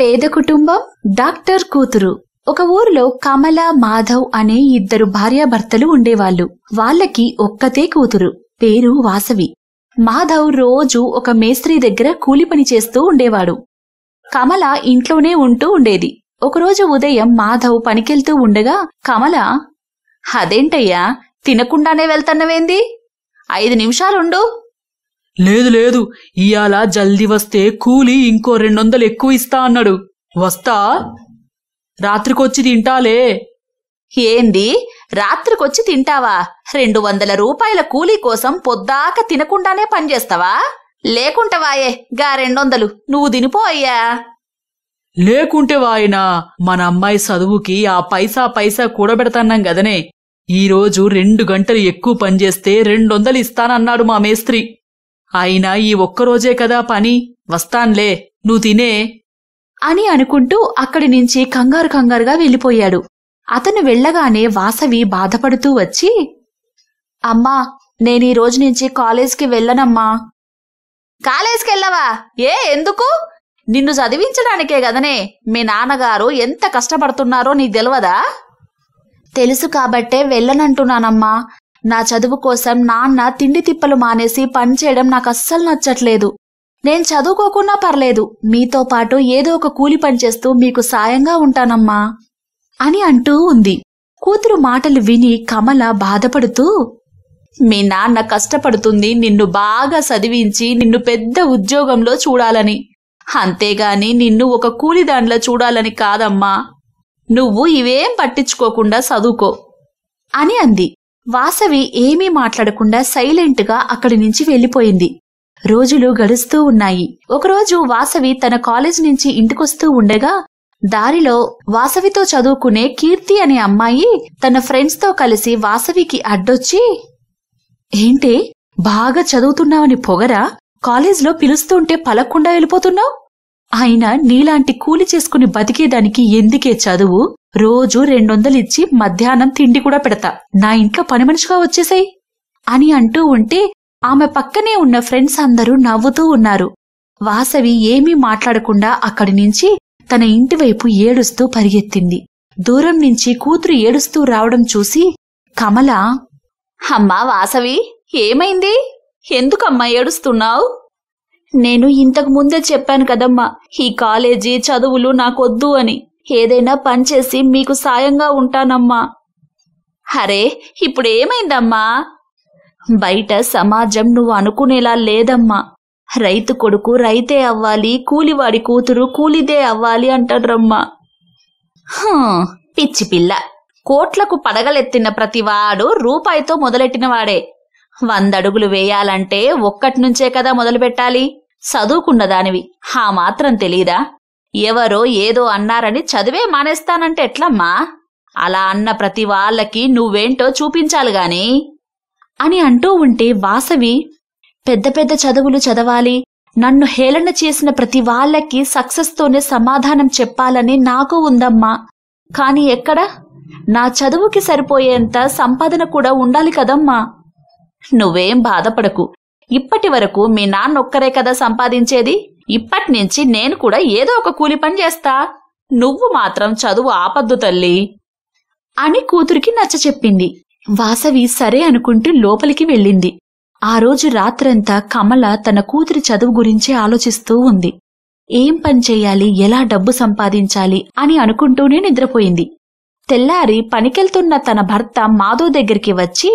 పేద కుటుంబం, డాక్టర్ కూతురు. ఒక ఊరిలో కమల, మాధవ్ అనే ఇద్దరు భార్యాభర్తలు ఉండేవాళ్లు. వాళ్లకి ఒక్కతే కూతురు, పేరు వాసవి. మాధవ్ రోజూ ఒక మేస్త్రీ దగ్గర కూలి పని చేస్తూ ఉండేవాడు. కమల ఇంట్లోనే ఉంటూ ఉండేది. ఒకరోజు ఉదయం మాధవ్ పనికెళ్తూ ఉండగా కమల, అదేంటయ్యా తినకుండానే వెళ్తన్నవేంది? 5 నిమిషాలుండు. లేదు లేదు, ఇయాల జల్దీ వస్తే కూలి ఇంకో 200 ఎక్కువ ఇస్తా అన్నాడు. వస్తా, రాత్రికొచ్చి తింటాలే. ఏంది రాత్రికొచ్చి తింటావా? 200 రూపాయల కూలీ కోసం పొద్దాక తినకుండానే పనిచేస్తావా? లేకుంటవాయే గా 200 నువ్వు తినిపో అయ్యా. లేకుంటే వాయినా, మన అమ్మాయి చదువుకి ఆ పైసా కూడబెడతాన్నాం గదనే. ఈరోజు 2 గంటలు ఎక్కువ పనిచేస్తే 200 ఇస్తానన్నాడు మా మేస్త్రి. అయినా ఈ ఒక్కరోజే కదా పని, వస్తాన్లే, నువ్వు తినే అని అనుకుంటూ అక్కడి నుంచి కంగారుగా వెళ్ళిపోయాడు. అతను వెళ్లగానే వాసవి బాధపడుతూ వచ్చి, అమ్మా, నేనీ రోజు నుంచి కాలేజ్కి వెళ్ళనమ్మా. కాలేజ్కెళ్ళవా? ఎందుకు? నిన్ను చదివించడానికే గదనే. మీ నాన్నగారు ఎంత కష్టపడుతున్నారో నీకు తెలవదా? తెలుసు కాబట్టే వెళ్ళనంటున్నానమ్మా. నా చదువు కోసం నాన్న తిండి తిప్పలు మానేసి పనిచేయడం నాకు అస్సలు నచ్చట్లేదు. నేను చదువుకోకున్నా పర్లేదు, మీతో పాటు ఏదో ఒక కూలి పనిచేస్తూ మీకు సాయంగా ఉంటానమ్మా అని అంటూ ఉంది. కూతురు మాటలు విని కమల బాధపడుతూ, మీ నాన్న కష్టపడుతుంది నిన్ను బాగా చదివించి నిన్ను పెద్ద ఉద్యోగంలో చూడాలని, అంతేగాని నిన్ను ఒక కూలిదాన్లా చూడాలని కాదమ్మా. నువ్వు ఇవేం పట్టించుకోకుండా చదువుకో అని అంది. వాసవి ఏమీ మాట్లాడకుండా సైలెంట్గా అక్కడి నుంచి వెళ్లిపోయింది. రోజులు గడుస్తూ ఉన్నాయి. ఒకరోజు వాసవి తన కాలేజ్ నుంచి ఇంటికొస్తూ ఉండగా దారిలో వాసవితో చదువుకునే కీర్తి అనే అమ్మాయి తన ఫ్రెండ్స్తో కలిసి వాసవికి అడ్డొచ్చి, ఏంటే బాగా చదువుతున్నావని పొగరా? కాలేజ్లో పిలుస్తుంటే పలక్కుండా వెళ్ళిపోతున్నావు? అయినా నీలాంటి కూలి చేసుకుని బతికేదానికి ఎందుకే చదువు? రోజు 200 ఇచ్చి మధ్యాహ్నం తిండి కూడా పెడతా. నా ఇంట్లో పని మనిషిగా వచ్చేసాయి అని అంటూ ఉంటే ఆమె పక్కనే ఉన్న ఫ్రెండ్స్ అందరూ నవ్వుతూ ఉన్నారు. వాసవి ఏమీ మాట్లాడకుండా అక్కడి నుంచి తన ఇంటివైపు ఏడుస్తూ పరిగెత్తింది. దూరం నుంచి కూతురు ఏడుస్తూ రావడం చూసి కమల, అమ్మా వాసవి, ఏమైంది? ఎందుకమ్మా ఏడుస్తున్నావు? నేను ఇంతకు ముందే చెప్పాను కదమ్మా, ఈ కాలేజీ చదువులు నాకొద్దు అని. ఏదైనా పనిచేసి మీకు సాయంగా ఉంటానమ్మా. అరే, ఇప్పుడేమైందమ్మా? బయట సమాజం నువ్వు అనుకునేలా లేదమ్మా. రైతు కొడుకు రైతే అవ్వాలి, కూలివాడి కూతురు కూలిదే అవ్వాలి అంటాడ్రమ్మా. పిచ్చి పిల్ల, కోట్లకు పడగలెత్తిన ప్రతివాడు రూపాయితో మొదలెట్టినవాడే. 100 అడుగులు వేయాలంటే 1 నుంచే కదా మొదలుపెట్టాలి. చదువుకున్నదానివి ఆ మాత్రం తెలీదా? ఎవరో ఏదో అన్నారని చదివే మానేస్తానంటే ఎట్లమ్మా? అలా అన్న ప్రతి వాళ్ళకి నువ్వేంటో చూపించాలిగాని అని అంటూ ఉంటే వాసవి, పెద్ద పెద్ద చదువులు చదవాలి, నన్ను హేళన చేసిన ప్రతి వాళ్ళకి సక్సెస్తోనే సమాధానం చెప్పాలని నాకు ఉందమ్మా. కాని ఎక్కడ? నా చదువుకి సరిపోయేంత సంపాదన కూడా ఉండాలి కదమ్మా. నువ్వేం బాధపడకు. ఇప్పటి వరకు మీ నాన్నొక్కరే కదా సంపాదించేది. ఇప్పటినుంచి నేను కూడా ఏదో ఒక కూలి పని చేస్తా. నువ్వు మాత్రం చదువు ఆపద్దు తల్లి అని కూతురికి నచ్చచెప్పింది. వాసవి సరే అనుకుంటూ లోపలికి వెళ్ళింది. ఆ రోజు రాత్రంతా కమల తన కూతురి చదువు గురించి ఆలోచిస్తూ ఉంది. ఏం పని చెయ్యాలి, ఎలా డబ్బు సంపాదించాలి అని అనుకుంటూనే నిద్రపోయింది. తెల్లారి పనికెళ్తున్న తన భర్త మాధవ్ దగ్గరికి వచ్చి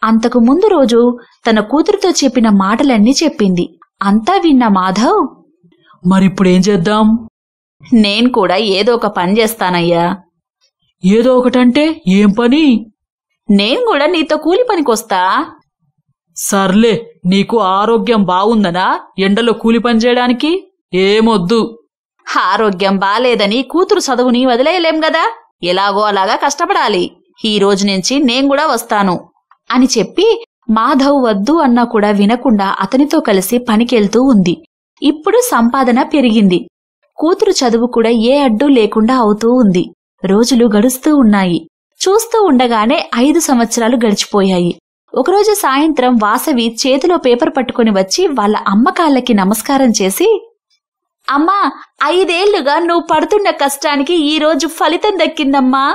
అంతకు ముందు రోజు తన కూతురితో చెప్పిన మాటలన్నీ చెప్పింది. అంతా విన్న మాధవ్, మరిప్పుడేం చేద్దాం? నేను కూడా ఏదో ఒక పని చేస్తానయ్యా. ఏదో ఒకటంటే ఏం పని? నేను కూడా నీతో కూలి పనికొస్తా. సర్లే, నీకు ఆరోగ్యం బావుందనా ఎండలో కూలి పని చేయడానికి? ఏమొద్దు. ఆరోగ్యం బాలేదని కూతురు చదువుని వదిలేయలేం గదా. ఎలాగో అలాగా కష్టపడాలి. ఈ రోజు నుంచి నేను కూడా వస్తాను అని చెప్పి మాధవ్ వద్దు అన్నా కూడా వినకుండా అతనితో కలిసి పనికెళ్తూ ఉంది. ఇప్పుడు సంపాదన పెరిగింది. కూతురు చదువు కూడా ఏ అడ్డు లేకుండా అవుతూ ఉంది. రోజులు గడుస్తూ ఉన్నాయి. చూస్తూ ఉండగానే 5 సంవత్సరాలు గడిచిపోయాయి. ఒకరోజు సాయంత్రం వాసవి చేతిలో పేపర్ పట్టుకుని వచ్చి వాళ్ళ అమ్మ కాళ్ళకి నమస్కారం చేసి, అమ్మా, 5 ఏళ్లుగా నువ్వు పడుతున్న కష్టానికి ఈ రోజు ఫలితం దక్కిందమ్మా.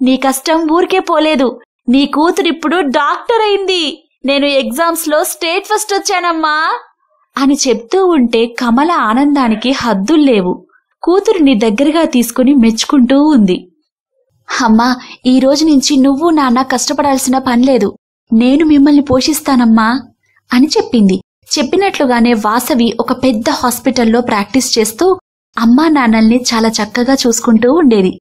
నీ కష్టం ఊరికే పోలేదు. నీ కూతురిప్పుడు డాక్టర్ అయింది. నేను ఎగ్జామ్స్ లో స్టేట్ ఫస్ట్ వచ్చానమ్మా అని చెప్తూ ఉంటే కమల ఆనందానికి హద్దుల్లేవు. కూతురిని దగ్గరగా తీసుకుని మెచ్చుకుంటూ ఉంది. అమ్మా, ఈ రోజు నుంచి నువ్వు నాన్న కష్టపడాల్సిన పనిలేదు. నేను మిమ్మల్ని పోషిస్తానమ్మా అని చెప్పింది. చెప్పినట్లుగానే వాసవి ఒక పెద్ద హాస్పిటల్లో ప్రాక్టీస్ చేస్తూ అమ్మా నాన్నల్ని చాలా చక్కగా చూసుకుంటూ ఉండేది.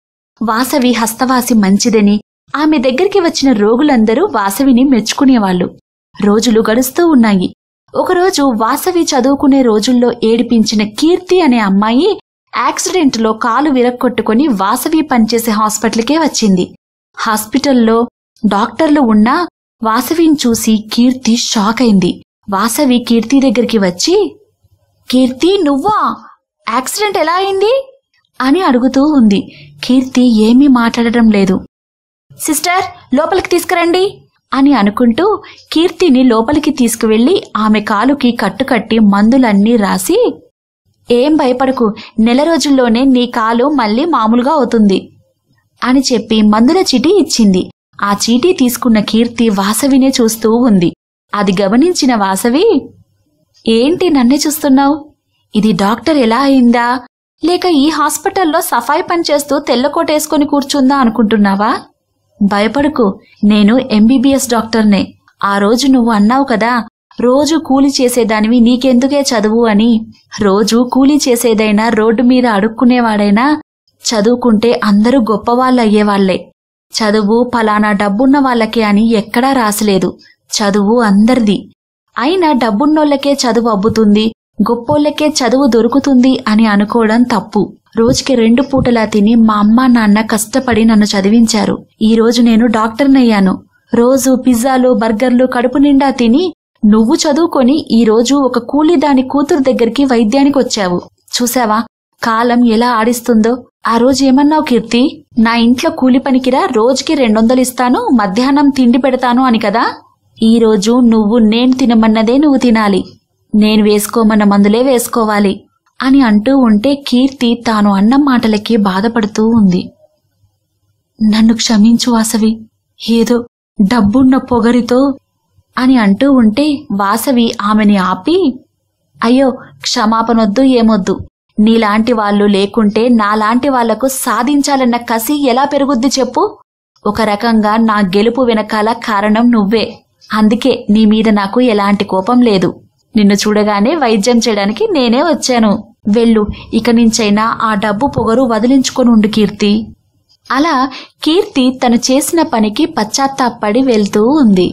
వాసవి హస్తవాసి మంచిదని ఆమె దగ్గరికి వచ్చిన రోగులందరూ వాసవిని మెచ్చుకునేవాళ్లు. రోజులు గడుస్తూ ఉన్నాయి. ఒకరోజు వాసవి చదువుకునే రోజుల్లో ఏడిపించిన కీర్తి అనే అమ్మాయి యాక్సిడెంట్లో కాలు విరక్కొట్టుకుని వాసవి పనిచేసే హాస్పిటల్కే వచ్చింది. హాస్పిటల్లో డాక్టర్లు ఉన్నా వాసవిని చూసి కీర్తి షాక్ అయింది. వాసవి కీర్తి దగ్గరికి వచ్చి, కీర్తి నువ్వా? యాక్సిడెంట్ ఎలా అయింది అని అడుగుతూ ఉంది. కీర్తి ఏమీ మాట్లాడడం లేదు. సిస్టర్, లోపలికి తీసుకురండి అని అనుకుంటూ కీర్తిని లోపలికి తీసుకువెళ్లి ఆమె కాలుకి కట్టుకట్టి మందులన్నీ రాసి, ఏం భయపడకు, నెల రోజుల్లోనే నీ కాలు మళ్ళీ మామూలుగా అవుతుంది అని చెప్పి మందుల చీటీ ఇచ్చింది. ఆ చీటీ తీసుకున్న కీర్తి వాసవినే చూస్తూ ఉంది. అది గమనించిన వాసవి, ఏంటి నన్నే చూస్తున్నావు? ఇది డాక్టర్ ఎలా అయిందా, లేక ఈ హాస్పిటల్లో సఫాయి పనిచేస్తూ తెల్లకోటేసుకుని కూర్చుందా అనుకుంటున్నావా? భయపడకు, నేను ఎంబీబీఎస్ డాక్టర్నే. ఆ రోజు నువ్వు అన్నావు కదా, రోజు కూలి చేసేదానివి నీకెందుకే చదువు అని. రోజు కూలీ చేసేదైనా రోడ్డు మీద అడుక్కునేవాడైనా చదువుకుంటే అందరూ గొప్పవాళ్ళయ్యేవాళ్లే. చదువు ఫలానా డబ్బున్న వాళ్ళకే అని ఎక్కడా రాసలేదు. చదువు అందరిది. అయినా డబ్బున్నోళ్లకే చదువు అబ్బుతుంది, గొప్పోళ్లకే చదువు దొరుకుతుంది అని అనుకోవడం తప్పు. రోజుకి 2 పూటలా తిని మా అమ్మా నాన్న కష్టపడి నన్ను చదివించారు. ఈ రోజు నేను డాక్టర్నయ్యాను. రోజు పిజ్జాలు బర్గర్లు కడుపు నిండా తిని నువ్వు చదువుకొని ఈ రోజు ఒక కూలీదాని కూతురు దగ్గరికి వైద్యానికి వచ్చావు. చూసావా కాలం ఎలా ఆడిస్తుందో? ఆ రోజు ఏమన్నావు కీర్తి? నా ఇంట్లో కూలి పనికిరా, రోజుకి 200 ఇస్తాను, మధ్యాహ్నం తిండి పెడతాను అని కదా. ఈ రోజు నువ్వు నేను తినమన్నదే నువ్వు తినాలి, నేను వేసుకోమన్న మందులే వేసుకోవాలి అని అంటూ ఉంటే కీర్తి తాను అన్న మాటలకి బాధపడుతూ ఉంది. నన్ను క్షమించు వాసవి, ఏదో డబ్బున్న పొగరితో అని అంటూ ఉంటే వాసవి ఆమెని ఆపి, అయ్యో క్షమాపణొద్దు ఏమొద్దు. నీలాంటి వాళ్ళు లేకుంటే నాలాంటి వాళ్లకు సాధించాలన్న కసి ఎలా పెరుగుద్ది చెప్పు? ఒక రకంగా నా గెలుపు వెనకాల కారణం నువ్వే. అందుకే నీ మీద నాకు ఎలాంటి కోపం లేదు. నిన్ను చూడగానే వైద్యం చేయడానికి నేనే వచ్చాను. వెళ్ళు, ఇక నుంచైనా ఆ డబ్బు పొగరు వదిలించుకొనుండు కీర్తి. అలా కీర్తి తను చేసిన పనికి పశ్చాత్తాపడి వెళ్తూ ఉంది.